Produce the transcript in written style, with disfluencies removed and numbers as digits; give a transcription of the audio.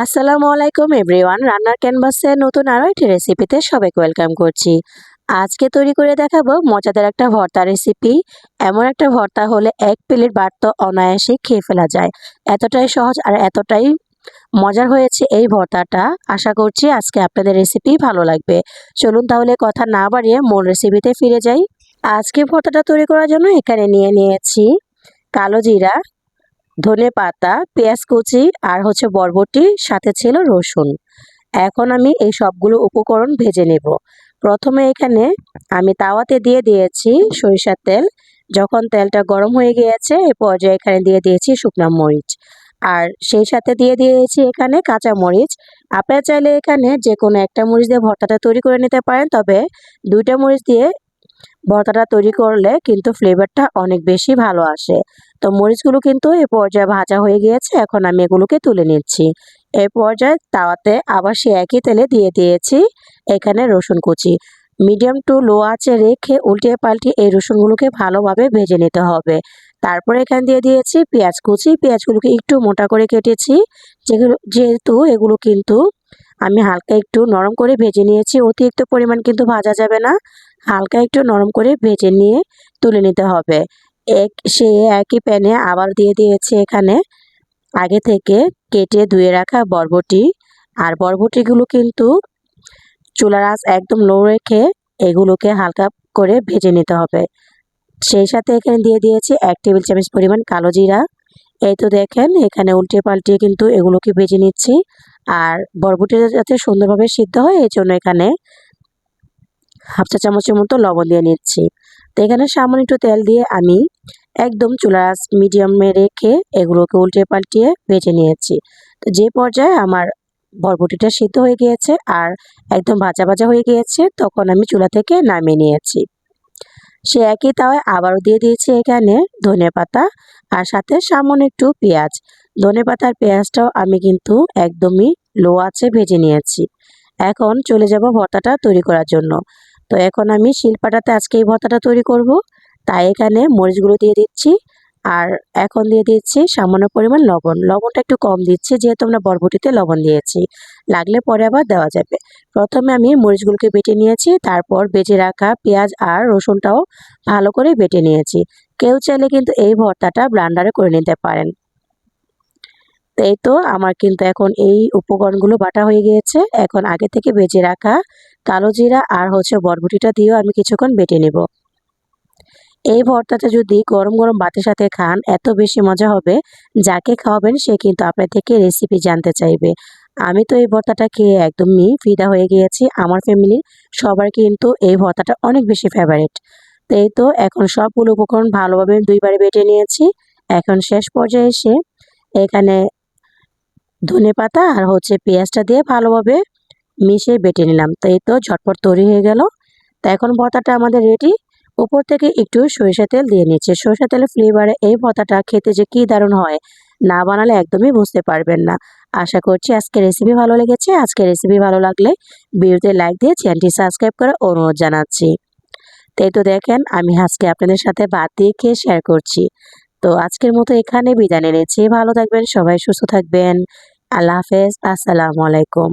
আসসালামু আলাইকুম এভরিওয়ান, রান্নার ক্যানভাসে নতুন আরও একটি রেসিপিতে সবাইকে ওয়েলকাম করছি। আজকে তৈরি করে দেখাবো মজাদার একটা ভর্তা রেসিপি। এমন একটা ভর্তা হলে এক প্লেট ভাত তো অনায়াসে খেয়ে ফেলা যায়। এতটাই সহজ আর এতটাই মজার হয়েছে এই ভর্তাটা। আশা করছি আজকে আপনাদের রেসিপি ভালো লাগবে। চলুন তাহলে কথা না বাড়িয়ে মূল রেসিপিতে ফিরে যাই। আজকে ভর্তাটা তৈরি করার জন্য এখানে নিয়েছি কালো জিরা, ধনেপাতা, পেঁয়াজ কুচি আর বরবটি, সাথে ছিল রসুন। এখন আমি এই সবগুলো উপকরণ ভেজে নেব। প্রথমে এখানে আমি তাওয়াতে দিয়ে দিয়েছি সরিষার তেল। যখন তেলটা গরম হয়ে গিয়েছে এ পর্যায়ে এখানে দিয়ে দিয়েছি শুকনো মরিচ, আর সেই সাথে দিয়ে দিয়েছি এখানে কাঁচা মরিচ। আপনারা চাইলে এখানে যে কোনো একটা মরিচ দিয়ে ভর্তাটা তৈরি করে নিতে পারেন, তবে দুইটা মরিচ দিয়ে ভর্তাটা তৈরি করলে কিন্তু ফ্লেভারটা অনেক বেশি ভালো আসে। তো মরিচগুলো কিন্তু এ পর্যায়ে ভাজা হয়ে গিয়েছে, এখন আমি এগুলোকে তুলে নিচ্ছি। এই পর্যায়ে তাওয়াতে আবার সে একই তেলে দিয়ে দিয়েছি এখানে রসুন কুচি। মিডিয়াম টু লো আঁচে রেখে উল্টে পাল্টে এই রসুনগুলোকে ভালোভাবে ভেজে নিতে হবে। তারপরে এখানে দিয়ে দিয়েছি পেঁয়াজ কুচি। পেঁয়াজগুলোকে একটু মোটা করে কেটেছি, যেহেতু এগুলো কিন্তু আমি হালকা একটু নরম করে ভেজে নিয়েছি। অতিরিক্ত পরিমাণ কিন্তু ভাজা যাবে না, হালকা একটু নরম করে ভেজে নিয়ে তুলে নিতে হবে। একই প্যানে আবার দিয়ে দিয়েছি এখানে আগে থেকে কেটে ধুয়ে রাখা বরবটি। আর বরবটিগুলো কিন্তু চুলার আঁচ একদম লো রেখে এগুলোকে হালকা করে ভেজে নিতে হবে। সেই সাথে এখানে দিয়ে দিয়েছি 1 টেবিল চামচ পরিমাণ কালো জিরা। এই তো দেখেন এখানে উল্টে পাল্টে কিন্তু এগুলোকে ভেজে নিচ্ছি। আর বরবটিটা যাতে সুন্দরভাবে সিদ্ধ হয় এই জন্য এখানে হাফ চা চামচের মতো লবণ দিয়ে নিচ্ছি। তো এখানে সামান্য একটু তেল দিয়ে আমি একদম চুলার আঁচ মিডিয়ামে রেখে এগুলোকে উল্টে পাল্টিয়ে ভেজে নিয়েছি। তো যে পর্যায়ে আমার বরবটিটা সিদ্ধ হয়ে গিয়েছে আর একদম ভাজা ভাজা হয়ে গিয়েছে, তখন আমি চুলা থেকে নামিয়ে নিয়েছি। সে একই তাওয়ায় আবারও দিয়ে দিয়েছি এখানে ধনেপাতা আর সাথে সামান্য একটু পেঁয়াজ। ধনেপাতা আর পেঁয়াজটাও আমি কিন্তু একদমই লো আঁচে ভেজে নিয়েছি। এখন চলে যাব ভর্তাটা তৈরি করার জন্য। তো এখন আমি শিলপাটাতে আজকে এই ভর্তাটা তৈরি করব, তাই এখানে মরিচগুলো দিয়ে দিচ্ছি। আর এখন দিয়ে দিচ্ছি সামান্য পরিমাণ লবণ। লবণটা একটু কম দিচ্ছি যেহেতু আমরা বরবটিতে লবণ দিয়েছি, লাগলে পরে আবার দেওয়া যাবে। প্রথমে আমি মরিচগুলোকে বেটে নিয়েছি, তারপর বেটে রাখা পেঁয়াজ আর রসুনটাও ভালো করে বেটে নিয়েছি। কেউ চাইলে কিন্তু এই ভর্তাটা ব্লেন্ডারে করে নিতে পারেন। তো এই তো আমার কিন্তু এখন এই উপকরণগুলো বাটা হয়ে গিয়েছে। এখন আগে থেকে ভেজে রাখা কালো জিরা আর বরবটিটা দিয়েও আমি কিছুক্ষণ বেটে নেব। এই ভর্তাটা যদি গরম গরম ভাতের সাথে খান এত বেশি মজা হবে, যাকে খাওয়াবেন সে কিন্তু আপনার থেকে রেসিপি জানতে চাইবে। আমি তো এই ভর্তাটা খেয়ে একদমই ফিদা হয়ে গিয়েছি। আমার ফ্যামিলির সবার কিন্তু এই ভর্তাটা অনেক বেশি ফেভারিট। তো এই তো এখন সবগুলো উপকরণ ভালোভাবে দুইবারে বেটে নিয়েছি। এখন শেষ পর্যায়ে এসে এখানে ধনেপাতা আর পেঁয়াজটা দিয়ে ভালোভাবে মিশিয়ে বেটে নিলাম। তো এই তো ঝটপট তৈরি হয়ে গেল। তো এখন ভর্তাটা আমাদের রেডি। উপর থেকে একটু সরিষা তেল দিয়ে নিচ্ছে। সরিষা তেলের ফ্লেভারে এই ভর্তাটা খেতে যে কি দারুণ হয়, না বানালে একদমই বুঝতে পারবেন না। আশা করছি আজকের রেসিপি ভালো লেগেছে। আজকের রেসিপি ভালো লাগলে ভিডিওতে লাইক দিয়ে চ্যানেলটি সাবস্ক্রাইব করার অনুরোধ জানাচ্ছি। তো এই তো দেখেন আমি আজকে আপনাদের সাথে ভাত দিয়ে খেয়ে শেয়ার করছি। তো আজকের মতো এখানে বিদায় নিচ্ছি। ভালো থাকবেন সবাই, সুস্থ থাকবেন। আল্লাহ হাফেজ। আসসালামু আলাইকুম।